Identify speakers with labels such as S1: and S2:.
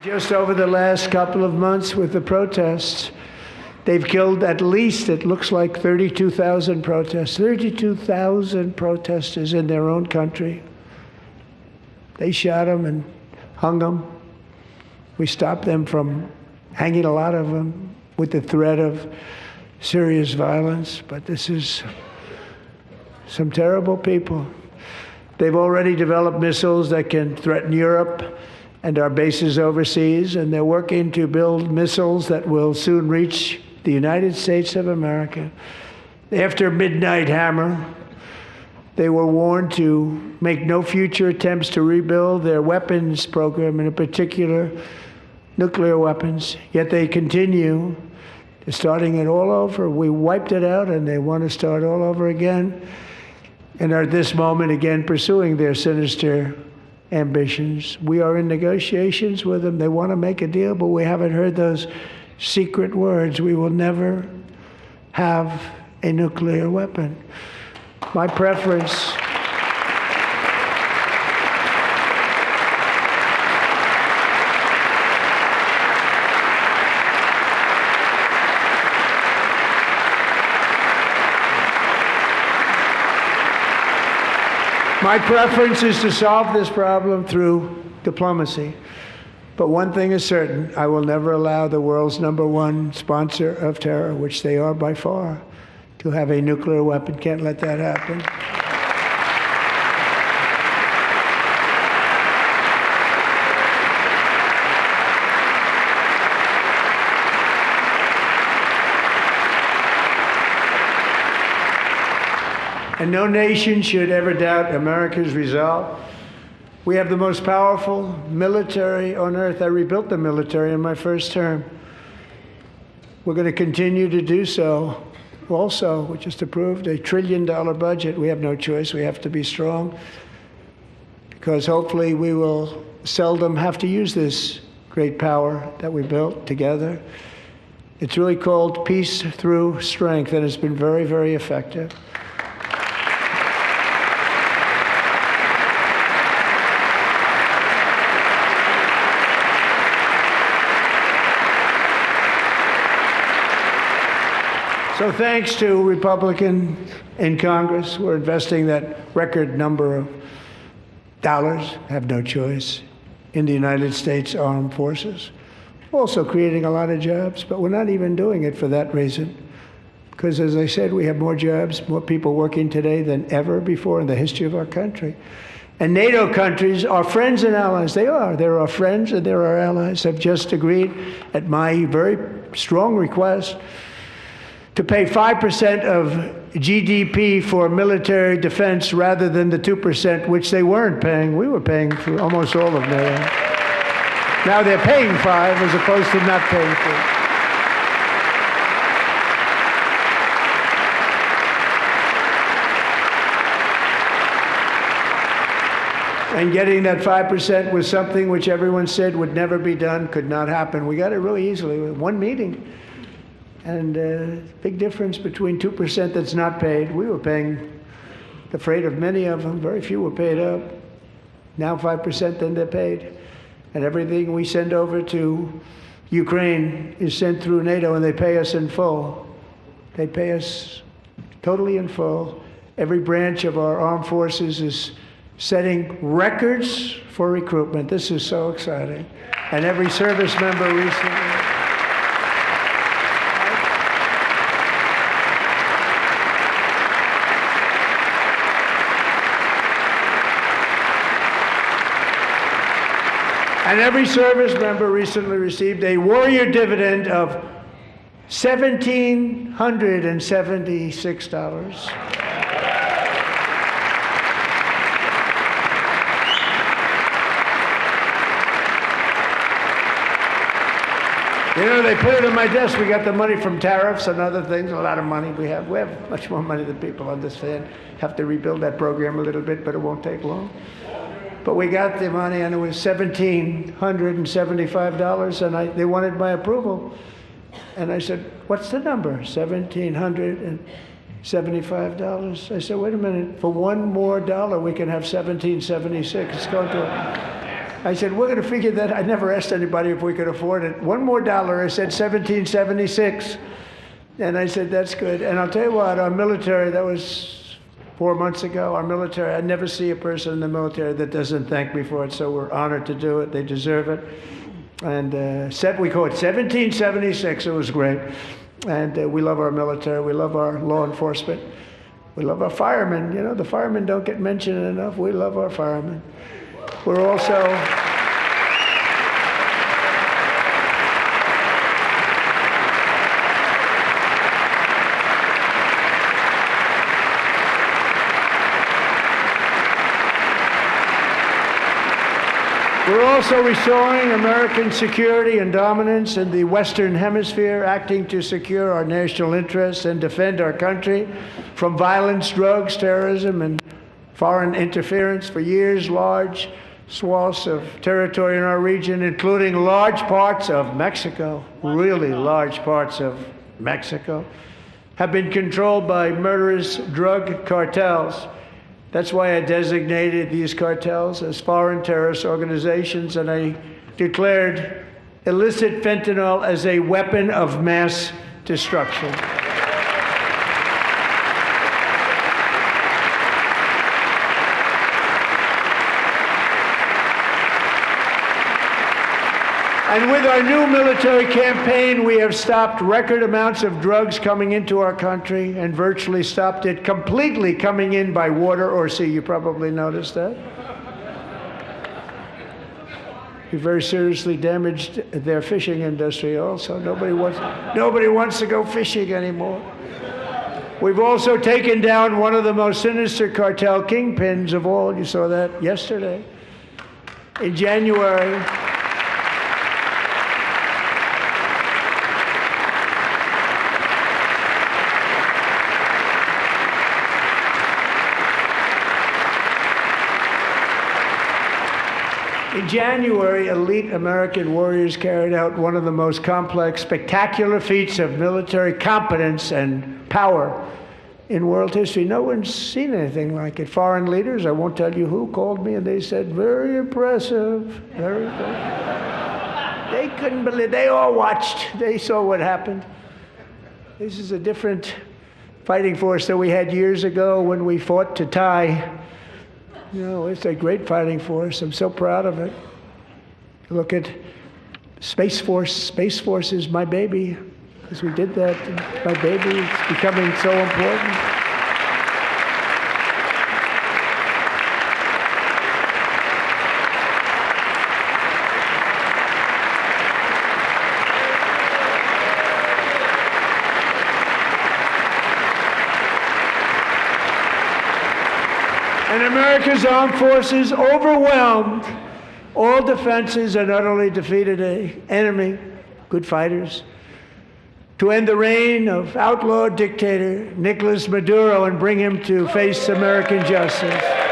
S1: Just over the last couple of months with the protests, they've killed at least, it looks like 32,000 protests, 32,000 protesters in their own country. They shot them and hung them. We stopped them from hanging a lot of them with the threat of serious violence, but this is some terrible people. They've already developed missiles that can threaten Europe and our bases overseas, and they're working to build missiles that will soon reach the United States of America. After Midnight Hammer, they were warned to make no future attempts to rebuild their weapons program, and in particular, nuclear weapons. Yet they continue. They're starting it all over. We wiped it out, and they want to start all over again, and are at this moment again pursuing their sinister ambitions. We are in negotiations with them. They want to make a deal, but we haven't heard those secret words. We will never have a nuclear weapon. My preference is to solve this problem through diplomacy. But one thing is certain, I will never allow the world's #1 sponsor of terror, which they are by far, to have a nuclear weapon. Can't let that happen. And no nation should ever doubt America's resolve. We have the most powerful military on earth. I rebuilt the military in my first term. We're going to continue to do so. Also, we just approved a $1 trillion budget. We have no choice. We have to be strong, because hopefully we will seldom have to use this great power that we built together. It's really called peace through strength, and it's been very, very effective. So thanks to Republicans in Congress, we're investing that record number of dollars, have no choice, in the United States Armed Forces. Also creating a lot of jobs, but we're not even doing it for that reason. Because as I said, we have more jobs, more people working today than ever before in the history of our country. And NATO countries are friends and allies. They are. They're our friends and they're our allies. Have just agreed, at my very strong request, to pay 5% of GDP for military defense rather than the 2%, which they weren't paying. We were paying for almost all of NATO. Now they're paying 5 as opposed to not paying 2. And getting that 5% was something which everyone said would never be done, could not happen. We got it really easily with one meeting. And big difference between 2% that's not paid. We were paying the freight of many of them. Very few were paid up. Now 5%, then they're paid. And everything we send over to Ukraine is sent through NATO, and they pay us in full. They pay us totally in full. Every branch of our armed forces is setting records for recruitment. This is so exciting. And every service member recently. And every service member recently received a warrior dividend of $1,776. You know, they put it on my desk. We got the money from tariffs and other things, a lot of money we have. We have much more money than people understand. Have to rebuild that program a little bit, but it won't take long. But we got the money, and it was $1,775, and they wanted my approval. And I said, what's the number? $1,775. I said, wait a minute, for $1 more we can have $1,776. It's going to I said, we're going to figure that. I never asked anybody if we could afford it. $1 more. I said 1776. And I said, that's good. And I'll tell you what, our military, that was 4 months ago, our military, I never see a person in the military that doesn't thank me for it, so we're honored to do it. They deserve it. And we call it 1776. It was great. And we love our military. We love our law enforcement. We love our firemen. You know, the firemen don't get mentioned enough. We love our firemen. We're also... We're also restoring American security and dominance in the Western Hemisphere, acting to secure our national interests and defend our country from violence, drugs, terrorism, and foreign interference. For years, large swaths of territory in our region, including large parts of Mexico, really large parts of Mexico, have been controlled by murderous drug cartels. That's why I designated these cartels as foreign terrorist organizations, and I declared illicit fentanyl as a weapon of mass destruction. And with our new military campaign, we have stopped record amounts of drugs coming into our country and virtually stopped it completely coming in by water or sea. You probably noticed that. We very seriously damaged their fishing industry also. Nobody wants to go fishing anymore. We've also taken down one of the most sinister cartel kingpins of all. You saw that yesterday. In January, elite American warriors carried out one of the most complex, spectacular feats of military competence and power in world history. No one's seen anything like it. Foreign leaders, I won't tell you who, called me and they said, very impressive, very good. They couldn't believe, they all watched, they saw what happened. This is a different fighting force that we had years ago when we fought to tie. You know, it's a great fighting force. I'm so proud of it. Look at Space Force. Space Force is my baby, because we did that. My baby is becoming so important. And America's armed forces overwhelmed all defenses and utterly defeated an enemy, good fighters, to end the reign of outlaw dictator Nicolas Maduro and bring him to face American justice.